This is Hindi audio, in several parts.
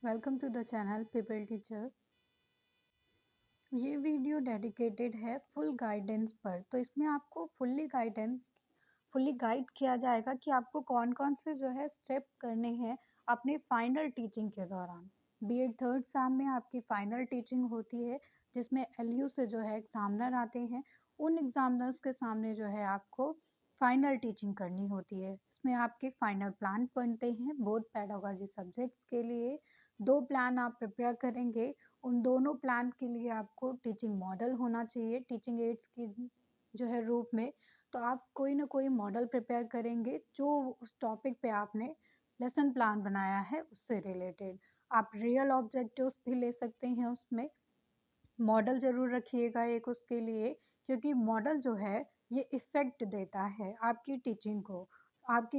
Welcome to the channel people teacher. ये वीडियो डेडिकेटेड है फुल गाइडेंस पर। तो इसमें आपको फुल्ली गाइड किया जाएगा कि आपको कौन कौन से जो है स्टेप करने हैं अपने फाइनल टीचिंग के दौरान। बीएड थर्ड सेम में आपकी फाइनल टीचिंग होती है, जिसमें एलयू से जो है एग्जामिनर आते हैं। उन एग्जामिनर्स के सामने जो है आपको फाइनल टीचिंग करनी होती है। इसमें आपके फाइनल प्लान बनते हैं बोथ पेडागोजी सब्जेक्ट्स के लिए। 2 प्लान आप प्रिपेयर करेंगे। उन दोनों प्लान के लिए आपको टीचिंग मॉडल होना चाहिए टीचिंग एड्स की जो है रूप में। तो आप कोई ना कोई मॉडल प्रिपेयर करेंगे जो उस टॉपिक पे आपने लेसन प्लान बनाया है उससे रिलेटेड। आप रियल ऑब्जेक्टिव्स भी ले सकते हैं उसमें। मॉडल ज़रूर रखिएगा एक उसके लिए, क्योंकि मॉडल जो है ये इफ़ेक्ट देता है आपकी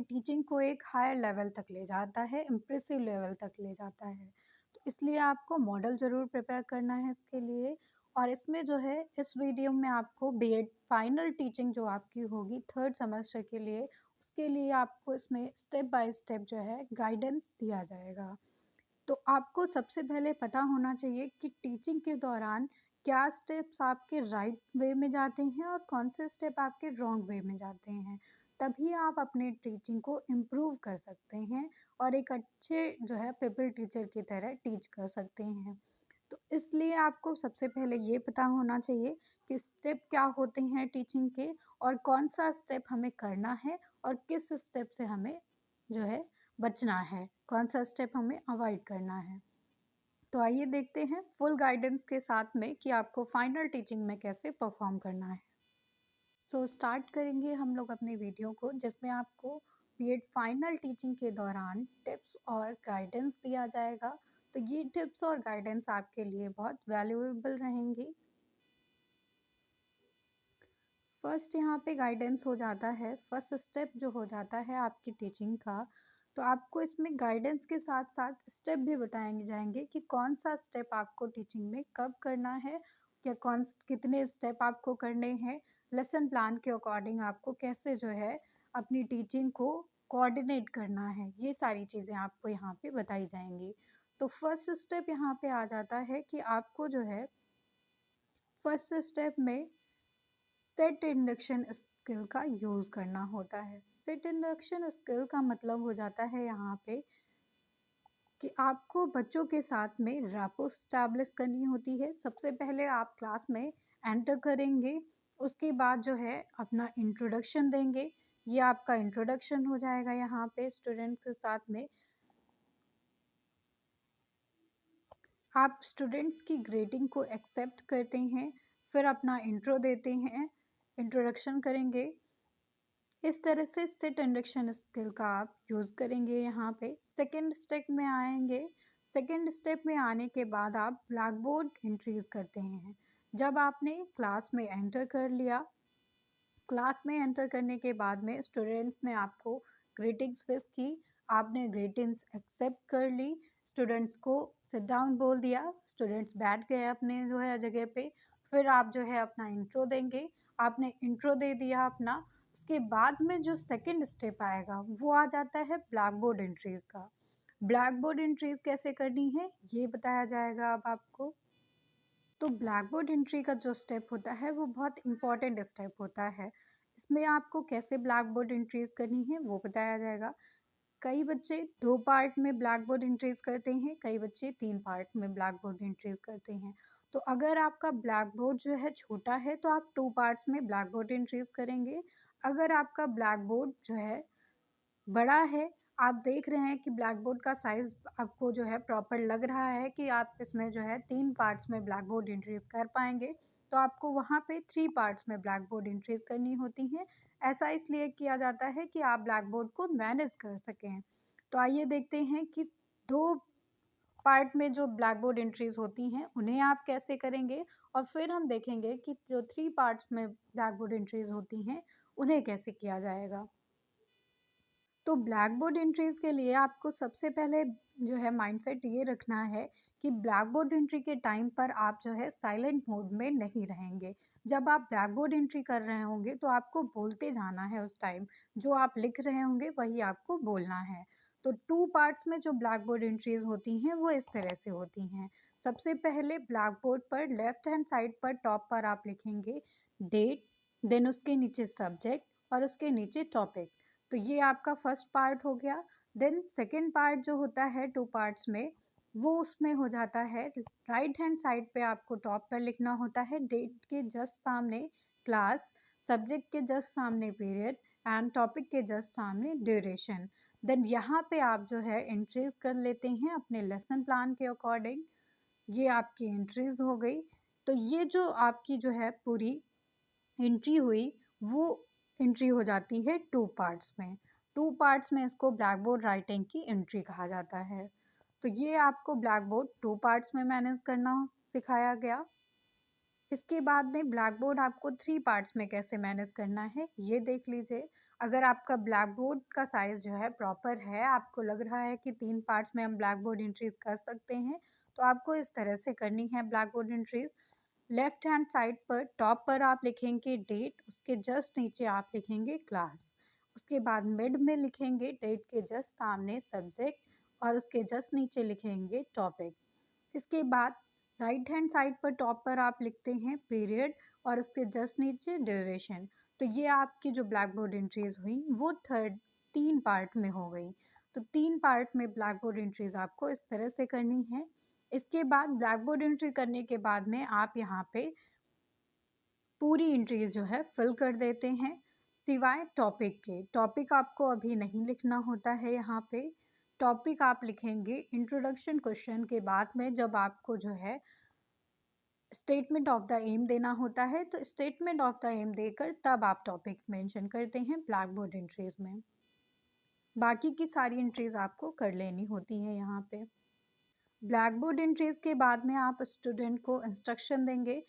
टीचिंग को एक हायर लेवल तक ले जाता है, इम्प्रेसिव लेवल तक ले जाता है। तो इसलिए आपको मॉडल ज़रूर प्रिपेयर करना है इसके लिए। और इसमें जो है इस वीडियो में आपको बीएड फाइनल टीचिंग जो आपकी होगी थर्ड सेमेस्टर के लिए, उसके लिए आपको इसमें स्टेप बाय स्टेप जो है गाइडेंस दिया जाएगा। तो आपको सबसे पहले पता होना चाहिए कि टीचिंग के दौरान क्या स्टेप्स आपके राइट वे में जाते हैं और कौन से स्टेप आपके रॉन्ग वे में जाते हैं। तभी आप अपने टीचिंग को इम्प्रूव कर सकते हैं और एक अच्छे जो है पीपल टीचर की तरह टीच कर सकते हैं। तो इसलिए आपको सबसे पहले ये पता होना चाहिए कि स्टेप क्या होते हैं टीचिंग के, और कौन सा स्टेप हमें करना है और किस स्टेप से हमें जो है बचना है, कौन सा स्टेप हमें अवॉइड करना है। तो आइए देखते हैं फुल गाइडेंस के साथ में कि आपको फाइनल टीचिंग में कैसे परफॉर्म करना है। स्टार्ट करेंगे हम लोग अपने वीडियो को, जिसमें आपको बीएड फाइनल टीचिंग के दौरान टिप्स और गाइडेंस दिया जाएगा। तो ये टिप्स और गाइडेंस आपके लिए बहुत वैल्यूएबल रहेंगी। फर्स्ट यहाँ पे गाइडेंस हो जाता है, फर्स्ट स्टेप जो हो जाता है आपकी टीचिंग का। तो आपको इसमें गाइडेंस के साथ साथ स्टेप भी बताएंगे जाएंगे कि कौन सा स्टेप आपको टीचिंग में कब करना है, या कितने स्टेप आपको करने हैं। लेसन प्लान के अकॉर्डिंग आपको कैसे जो है अपनी टीचिंग को कोऑर्डिनेट करना है, ये सारी चीज़ें आपको यहाँ पे बताई जाएंगी। तो फर्स्ट स्टेप यहाँ पे आ जाता है कि आपको जो है फर्स्ट स्टेप में सेट इंडक्शन स्किल का यूज़ करना होता है। सेट इंडक्शन स्किल का मतलब हो जाता है यहाँ पे कि आपको बच्चों के साथ में रैपो स्टैब्लिश करनी होती है। सबसे पहले आप क्लास में एंटर करेंगे, उसके बाद जो है अपना इंट्रोडक्शन देंगे। ये आपका इंट्रोडक्शन हो जाएगा यहाँ पे स्टूडेंट्स के साथ में। आप स्टूडेंट्स की ग्रेडिंग को एक्सेप्ट करते हैं, फिर अपना इंट्रो देते हैं, इंट्रोडक्शन करेंगे। इस तरह से सेट इंडक्शन स्किल का आप यूज़ करेंगे यहाँ पे। सेकेंड स्टेप में आएंगे। सेकेंड स्टेप में आने के बाद आप ब्लैक बोर्ड इंट्रीज करते हैं। जब आपने क्लास में एंटर कर लिया, क्लास में एंटर करने के बाद में स्टूडेंट्स ने आपको ग्रीटिंग्स विश की, आपने ग्रीटिंग्स एक्सेप्ट कर ली, स्टूडेंट्स को सिट डाउन बोल दिया, स्टूडेंट्स बैठ गए अपने जो है जगह पे। फिर आप जो है अपना इंट्रो देंगे। आपने इंट्रो दे दिया अपना, उसके बाद में जो सेकंड स्टेप आएगा वो आ जाता है ब्लैक बोर्ड एंट्रीज का। ब्लैक बोर्ड एंट्रीज कैसे करनी है ये बताया जाएगा अब आपको। तो ब्लैक बोर्ड एंट्री का जो स्टेप होता है वो बहुत इंपॉर्टेंट स्टेप होता है। इसमें आपको कैसे ब्लैक बोर्ड एंट्रीज करनी है वो बताया जाएगा। कई बच्चे 2 पार्ट में ब्लैक बोर्ड एंट्रीज करते हैं, कई बच्चे 3 पार्ट में ब्लैक बोर्ड एंट्रीज करते हैं। तो अगर आपका ब्लैक बोर्ड जो है छोटा है तो आप 2 पार्ट्स में ब्लैक बोर्ड एंट्रीज करेंगे। अगर आपका ब्लैक बोर्ड जो है बड़ा है, आप देख रहे हैं कि ब्लैक बोर्ड का साइज़ आपको जो है प्रॉपर लग रहा है कि आप इसमें जो है 3 पार्ट्स में ब्लैक बोर्ड एंट्रीज कर पाएंगे, तो आपको वहाँ पे 3 पार्ट्स में ब्लैक बोर्ड एंट्रीज करनी होती हैं। ऐसा इसलिए किया जाता है कि आप ब्लैक बोर्ड को मैनेज कर सकें। तो आइए देखते हैं कि 2 पार्ट में जो ब्लैक बोर्ड एंट्रीज होती हैं उन्हें आप कैसे करेंगे, और फिर हम देखेंगे कि जो 3 पार्ट्स में ब्लैक बोर्ड एंट्रीज होती हैं उन्हें कैसे किया जाएगा। तो ब्लैक बोर्ड एंट्रीज के लिए आपको सबसे पहले जो है माइंडसेट ये रखना है कि ब्लैक बोर्ड एंट्री के टाइम पर आप जो है साइलेंट मोड में नहीं रहेंगे। जब आप ब्लैक बोर्ड एंट्री कर रहे होंगे तो आपको बोलते जाना है उस टाइम, जो आप लिख रहे होंगे वही आपको बोलना है। तो 2 पार्ट्स में जो ब्लैक बोर्ड एंट्रीज़ होती हैं वो इस तरह से होती हैं। सबसे पहले ब्लैक बोर्ड पर लेफ्ट हैंड साइड पर टॉप पर आप लिखेंगे डेट, देन उसके नीचे सब्जेक्ट और उसके नीचे टॉपिक। तो ये आपका फर्स्ट पार्ट हो गया। देन सेकंड पार्ट जो होता है 2 पार्ट्स में, वो उसमें हो जाता है राइट हैंड साइड पे आपको टॉप पर लिखना होता है डेट के जस्ट सामने क्लास, सब्जेक्ट के जस्ट सामने पीरियड एंड टॉपिक के जस्ट सामने ड्यूरेशन। देन यहाँ पे आप जो है एंट्रीज कर लेते हैं अपने लेसन प्लान के अकॉर्डिंग। ये आपकी एंट्रीज हो गई। तो ये जो आपकी जो है पूरी एंट्री हुई, वो एंट्री हो जाती है 2 पार्ट्स में। 2 पार्ट्स में इसको ब्लैक बोर्ड राइटिंग की एंट्री कहा जाता है। तो ये आपको ब्लैक बोर्ड 2 पार्ट्स में मैनेज करना सिखाया गया। इसके बाद में ब्लैक बोर्ड आपको 3 पार्ट्स में कैसे मैनेज करना है ये देख लीजिए। अगर आपका ब्लैक बोर्ड का साइज़ जो है प्रॉपर है, आपको लग रहा है कि 3 पार्ट्स में हम ब्लैक बोर्ड एंट्रीज कर सकते हैं, तो आपको इस तरह से करनी है black board entries. Left hand side पर टॉप पर आप लिखेंगे डेट, उसके जस्ट नीचे आप लिखेंगे क्लास, उसके बाद मिड में लिखेंगे डेट के जस्ट सामने सब्जेक्ट और उसके जस्ट नीचे लिखेंगे टॉपिक। इसके बाद राइट हैंड साइड पर टॉप पर आप लिखते हैं पीरियड और उसके जस्ट नीचे ड्यूरेशन। तो ये आपकी जो ब्लैक बोर्ड एंट्रीज हुई वो 3 पार्ट में हो गई। तो 3 पार्ट में ब्लैक बोर्ड एंट्रीज आपको इस तरह से करनी है। इसके बाद ब्लैक बोर्ड एंट्री करने के बाद में आप यहाँ पे पूरी एंट्रीज जो है फिल कर देते हैं, सिवाय टॉपिक के। टॉपिक आपको अभी नहीं लिखना होता है यहाँ पे। टॉपिक आप लिखेंगे इंट्रोडक्शन क्वेश्चन के बाद में, जब आपको जो है स्टेटमेंट ऑफ द एम देना होता है। तो स्टेटमेंट ऑफ द एम देकर तब आप टॉपिक मेंशन करते हैं ब्लैक बोर्ड एंट्रीज में। बाकी की सारी एंट्रीज आपको कर लेनी होती है यहाँ पे। ब्लैक बोर्ड एंट्रीज के बाद में आप स्टूडेंट को इंस्ट्रक्शन देंगे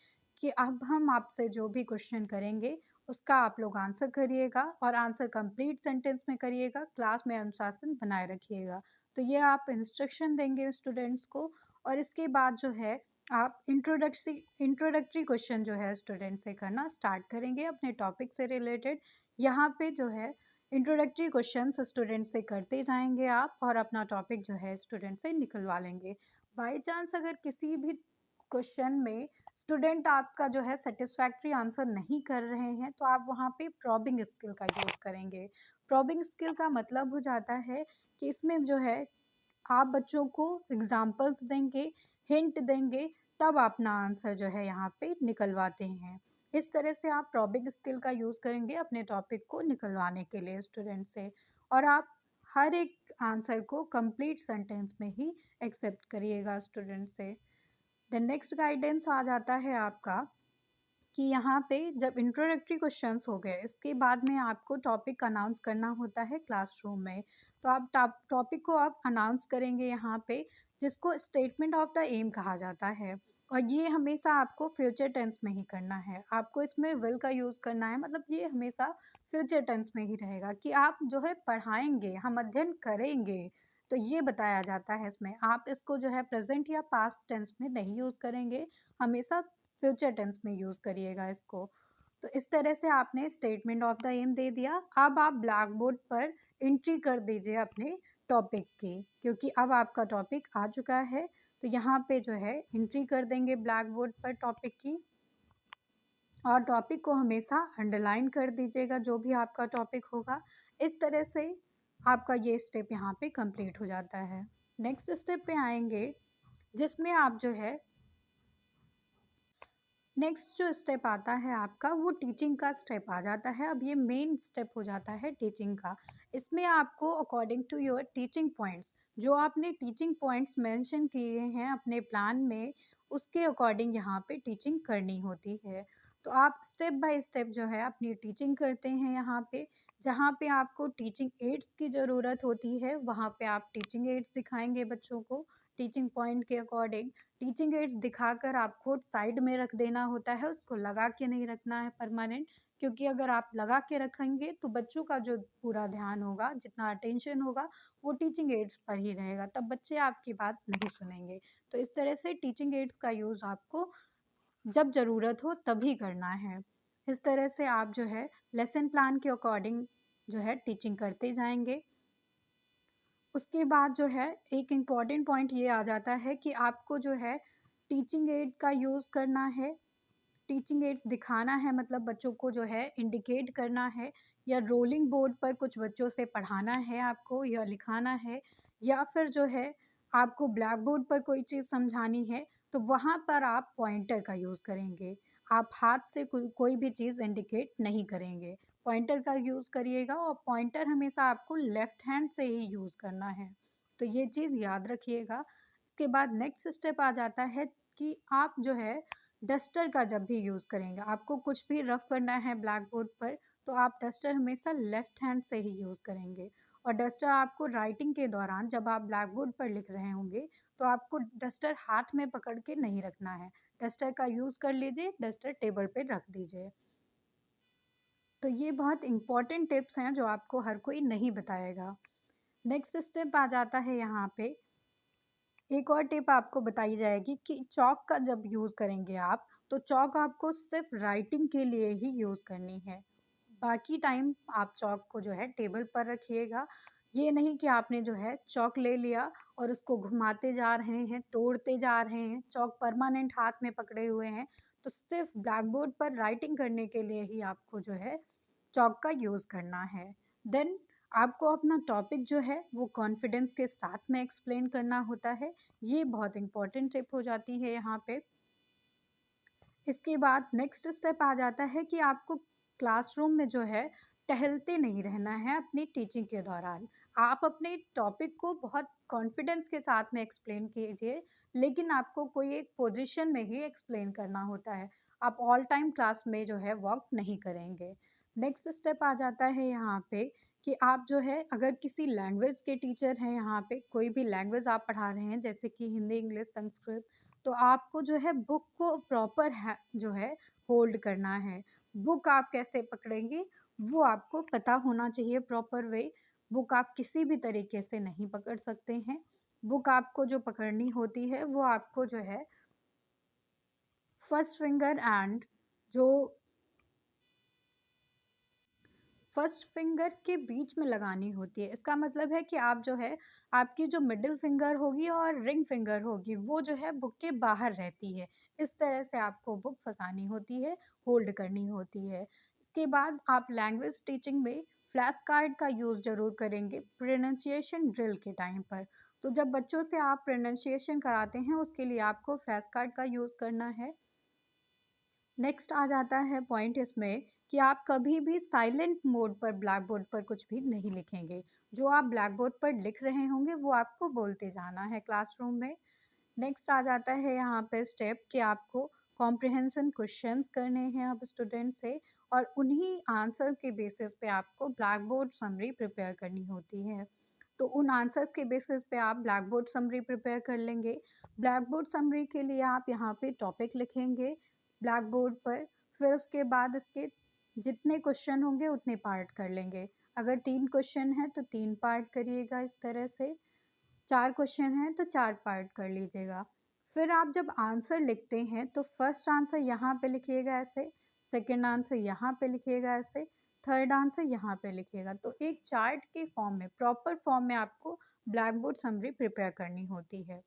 कि अब हम आपसे जो भी क्वेश्चन करेंगे उसका आप लोग आंसर करिएगा और आंसर कंप्लीट सेंटेंस में करिएगा, क्लास में अनुशासन बनाए रखिएगा। तो ये आप इंस्ट्रक्शन देंगे स्टूडेंट्स को। और इसके बाद जो है आप इंट्रोडक्टरी क्वेश्चन जो है स्टूडेंट से करना स्टार्ट करेंगे अपने टॉपिक से रिलेटेड। यहाँ पे जो है इंट्रोडक्टरी क्वेश्चंस स्टूडेंट से करते जाएंगे आप और अपना टॉपिक जो है स्टूडेंट से निकलवा लेंगे। बाय चांस अगर किसी भी क्वेश्चन में स्टूडेंट आपका जो है सेटिस्फैक्ट्री आंसर नहीं कर रहे हैं, तो आप वहाँ पे प्रॉबिंग स्किल का यूज़ करेंगे। प्रॉबिंग स्किल का मतलब हो जाता है कि इसमें जो है आप बच्चों को एग्जाम्पल्स देंगे, हिंट देंगे, तब अपना आंसर जो है यहाँ पे निकलवाते हैं। इस तरह से आप प्रॉबिंग स्किल का यूज़ करेंगे अपने टॉपिक को निकलवाने के लिए स्टूडेंट से। और आप हर एक आंसर को कंप्लीट सेंटेंस में ही एक्सेप्ट करिएगा स्टूडेंट से। द नेक्स्ट गाइडेंस आ जाता है आपका कि यहाँ पे जब इंट्रोडक्टरी क्वेश्चंस हो गए, इसके बाद में आपको टॉपिक अनाउंस करना होता है क्लासरूम में। तो आप टॉपिक को आप अनाउंस करेंगे यहाँ पे, जिसको स्टेटमेंट ऑफ द एम कहा जाता है। और ये हमेशा आपको फ्यूचर टेंस में ही करना है। आपको इसमें विल का यूज़ करना है, मतलब ये हमेशा फ्यूचर टेंस में ही रहेगा कि आप जो है पढ़ाएंगे, हम अध्ययन करेंगे। तो ये बताया जाता है इसमें। आप इसको जो है प्रेजेंट या पास्ट टेंस में नहीं यूज़ करेंगे, हमेशा फ्यूचर टेंस में यूज़ करिएगा इसको। तो इस तरह से आपने स्टेटमेंट ऑफ द एम दे दिया। अब आप ब्लैक बोर्ड पर एंट्री कर दीजिए अपने टॉपिक की, क्योंकि अब आपका टॉपिक आ चुका है। तो यहाँ पे जो है एंट्री कर देंगे ब्लैक बोर्ड पर टॉपिक की। और टॉपिक को हमेशा अंडरलाइन कर दीजिएगा जो भी आपका टॉपिक होगा। इस तरह से आपका ये स्टेप यहाँ पे कंप्लीट हो जाता है। नेक्स्ट स्टेप पे आएंगे, जिसमें आप जो है नेक्स्ट जो स्टेप आता है आपका, वो टीचिंग का स्टेप आ जाता है। अब ये मेन स्टेप हो जाता है टीचिंग का। इसमें आपको according to your teaching points, जो आपने टीचिंग पॉइंट्स मेंशन किए हैं अपने प्लान में, उसके अकॉर्डिंग यहाँ पे टीचिंग करनी होती है। तो आप स्टेप बाय स्टेप जो है अपनी टीचिंग करते हैं यहाँ पे। जहाँ पे आपको टीचिंग एड्स की ज़रूरत होती है, वहाँ पे आप टीचिंग एड्स दिखाएंगे बच्चों को टीचिंग पॉइंट के अकॉर्डिंग। टीचिंग एड्स दिखाकर आपको साइड में रख देना होता है, उसको लगा के नहीं रखना है परमानेंट। क्योंकि अगर आप लगा के रखेंगे तो बच्चों का जो पूरा ध्यान होगा, जितना अटेंशन होगा, वो टीचिंग एड्स पर ही रहेगा, तब बच्चे आपकी बात नहीं सुनेंगे। तो इस तरह से टीचिंग एड्स का यूज़ आपको जब ज़रूरत हो तभी करना है। इस तरह से आप जो है लेसन प्लान के अकॉर्डिंग जो है टीचिंग करते जाएंगे। उसके बाद जो है एक इम्पॉर्टेंट पॉइंट ये आ जाता है कि आपको जो है टीचिंग एड का यूज़ करना है। टीचिंग एड्स दिखाना है, मतलब बच्चों को जो है इंडिकेट करना है, या रोलिंग बोर्ड पर कुछ बच्चों से पढ़ाना है आपको या लिखाना है, या फिर जो है आपको ब्लैक बोर्ड पर कोई चीज़ समझानी है, तो वहाँ पर आप पॉइंटर का यूज़ करेंगे। आप हाथ से कोई भी चीज़ इंडिकेट नहीं करेंगे, पॉइंटर का यूज़ करिएगा, और पॉइंटर हमेशा आपको लेफ्ट हैंड से ही यूज़ करना है। तो ये चीज़ याद रखिएगा। इसके बाद नेक्स्ट स्टेप आ जाता है कि आप जो है डस्टर का जब भी यूज़ करेंगे, आपको कुछ भी रफ करना है ब्लैक बोर्ड पर, तो आप डस्टर हमेशा लेफ्ट हैंड से ही यूज़ करेंगे। और डस्टर आपको राइटिंग के दौरान जब आप ब्लैक बोर्ड पर लिख रहे होंगे, तो आपको डस्टर हाथ में पकड़ के नहीं रखना है। डस्टर का यूज़ कर लीजिए, डस्टर टेबल पे रख दीजिए। तो ये बहुत इंपॉर्टेंट टिप्स हैं जो आपको हर कोई नहीं बताएगा। नेक्स्ट स्टेप आ जाता है यहाँ पे, एक और टिप आपको बताई जाएगी कि चॉक का जब यूज़ करेंगे आप, तो चॉक आपको सिर्फ राइटिंग के लिए ही यूज़ करनी है। बाकी टाइम आप चॉक को जो है टेबल पर रखिएगा। ये नहीं कि आपने जो है चॉक ले लिया और उसको घुमाते जा रहे हैं, तोड़ते जा रहे हैं, चॉक परमानेंट हाथ में पकड़े हुए हैं। तो सिर्फ ब्लैक बोर्ड पर राइटिंग करने के लिए ही आपको जो है चॉक का यूज़ करना है। देन आपको अपना टॉपिक जो है वो कॉन्फिडेंस के साथ में एक्सप्लेन करना होता है। ये बहुत इंपॉर्टेंट टिप हो जाती है यहाँ पे। इसके बाद नेक्स्ट स्टेप आ जाता है कि आपको क्लासरूम में जो है टहलते नहीं रहना है अपनी टीचिंग के दौरान। आप अपने टॉपिक को बहुत कॉन्फिडेंस के साथ में एक्सप्लेन कीजिए, लेकिन आपको कोई एक पोजीशन में ही एक्सप्लेन करना होता है। आप ऑल टाइम क्लास में जो है वॉक नहीं करेंगे। नेक्स्ट स्टेप आ जाता है यहाँ पे कि आप जो है अगर किसी लैंग्वेज के टीचर हैं, यहाँ पे कोई भी लैंग्वेज आप पढ़ा रहे हैं जैसे कि हिंदी, इंग्लिश, संस्कृत, तो आपको जो है बुक को प्रॉपर है जो है होल्ड करना है। बुक आप कैसे पकड़ेंगे वो आपको पता होना चाहिए प्रॉपर वे। बुक आप किसी भी तरीके से नहीं पकड़ सकते हैं। बुक आपको जो पकड़नी होती है वो आपको जो है फर्स्ट फिंगर एंड जो फर्स्ट फिंगर के बीच में लगानी होती है। इसका मतलब है कि आप जो है आपकी जो मिडिल फिंगर होगी और रिंग फिंगर होगी वो जो है बुक के बाहर रहती है। इस तरह से आपको बुक फंसानी होती है, होल्ड करनी होती है। इसके बाद आप लैंग्वेज टीचिंग में फ्लैश कार्ड का यूज़ ज़रूर करेंगे प्रोनाउंसिएशन ड्रिल के टाइम पर। तो जब बच्चों से आप प्रोनाउंसिएशन कराते हैं उसके लिए आपको फ्लैश कार्ड का यूज़ करना है। नेक्स्ट आ जाता है पॉइंट इसमें कि आप कभी भी साइलेंट मोड पर ब्लैक बोर्ड पर कुछ भी नहीं लिखेंगे। जो आप ब्लैक बोर्ड पर लिख रहे होंगे वो आपको बोलते जाना है क्लासरूम में। नेक्स्ट आ जाता है यहाँ पे स्टेप कि आपको कॉम्प्रिहेंशन क्वेश्चंस करने हैं अब स्टूडेंट से, और उन्हीं आंसर के बेसिस पे आपको ब्लैक बोर्ड समरी प्रिपेयर करनी होती है। तो उन आंसर्स के बेसिस पे आप ब्लैक बोर्ड समरी प्रिपेयर कर लेंगे। ब्लैक बोर्ड समरी के लिए आप यहाँ पे टॉपिक लिखेंगे ब्लैक बोर्ड पर, फिर उसके बाद इसके जितने क्वेश्चन होंगे उतने पार्ट कर लेंगे। अगर 3 क्वेश्चन हैं तो 3 पार्ट करिएगा इस तरह से, 4 क्वेश्चन हैं तो 4 पार्ट कर लीजिएगा। फिर आप जब आंसर लिखते हैं तो फर्स्ट आंसर यहाँ पे लिखिएगा ऐसे, सेकंड आंसर यहाँ पे लिखिएगा ऐसे, थर्ड आंसर यहाँ पे लिखिएगा। तो एक चार्ट के फॉर्म में, प्रॉपर फॉर्म में आपको ब्लैक बोर्ड समरी प्रिपेयर करनी होती है।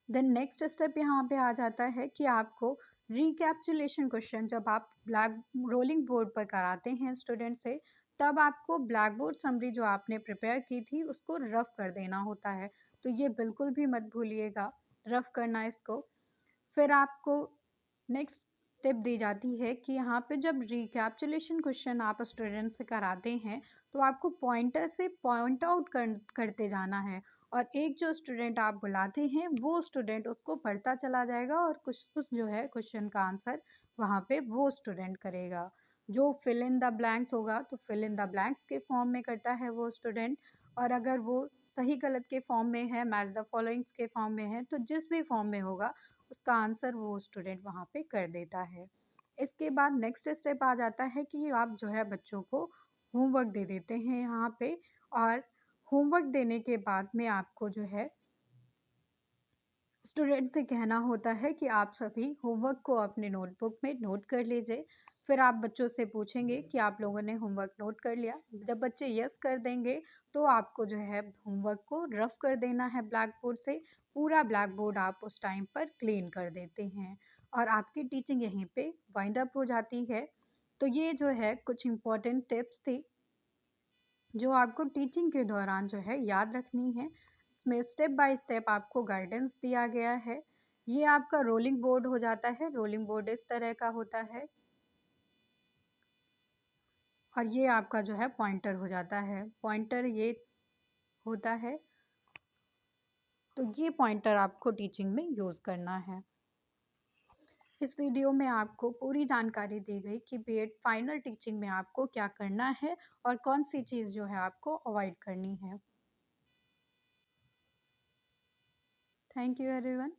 देन नेक्स्ट स्टेप यहाँ पे आ जाता है कि आपको रिकैप्चुलेशन क्वेश्चन जब आप ब्लैक रोलिंग बोर्ड पर कराते हैं स्टूडेंट से, तब आपको ब्लैक बोर्ड समरी जो आपने प्रिपेयर की थी उसको रफ कर देना होता है। तो ये बिल्कुल भी मत भूलिएगा रफ करना इसको। फिर आपको नेक्स्ट टिप दी जाती है कि यहाँ पे जब रिकैप्चुलेशन क्वेश्चन आप स्टूडेंट से कराते हैं तो आपको पॉइंटर से पॉइंट आउट करते जाना है, और एक जो स्टूडेंट आप बुलाते हैं वो स्टूडेंट उसको पढ़ता चला जाएगा और कुछ कुछ जो है क्वेश्चन का आंसर वहाँ पे वो स्टूडेंट करेगा। जो फिल इन द ब्लैंक्स होगा तो फिल इन द ब्लैंक्स के फॉर्म में करता है वो स्टूडेंट, और अगर वो सही गलत के फॉर्म में है, मैच द फॉलोइंग्स के फॉर्म में है, तो जिस भी फॉर्म में होगा उसका आंसर वो स्टूडेंट वहाँ पे कर देता है। इसके बाद नेक्स्ट स्टेप आ जाता है कि आप जो है बच्चों को होमवर्क दे देते हैं यहाँ पे, और होमवर्क देने के बाद में आपको जो है स्टूडेंट से कहना होता है कि आप सभी होमवर्क को अपने नोटबुक में नोट कर लीजिए। फिर आप बच्चों से पूछेंगे कि आप लोगों ने होमवर्क नोट कर लिया? जब बच्चे यस कर देंगे, तो आपको जो है होमवर्क को रफ़ कर देना है ब्लैक बोर्ड से। पूरा ब्लैक बोर्ड आप उस टाइम पर क्लीन कर देते हैं और आपकी टीचिंग यहीं पे वाइंड अप हो जाती है। तो ये जो है कुछ इम्पोर्टेंट टिप्स थी, जो आपको टीचिंग के दौरान जो है याद रखनी है। इसमें स्टेप बाय स्टेप आपको गाइडेंस दिया गया है। ये आपका रोलिंग बोर्ड हो जाता है, रोलिंग बोर्ड इस तरह का होता है और ये आपका जो है पॉइंटर हो जाता है। पॉइंटर ये होता है, तो ये पॉइंटर आपको टीचिंग में यूज़ करना है। इस वीडियो में आपको पूरी जानकारी दी गई कि बीएड फाइनल टीचिंग में आपको क्या करना है और कौन सी चीज़ जो है आपको अवॉइड करनी है। Thank you everyone.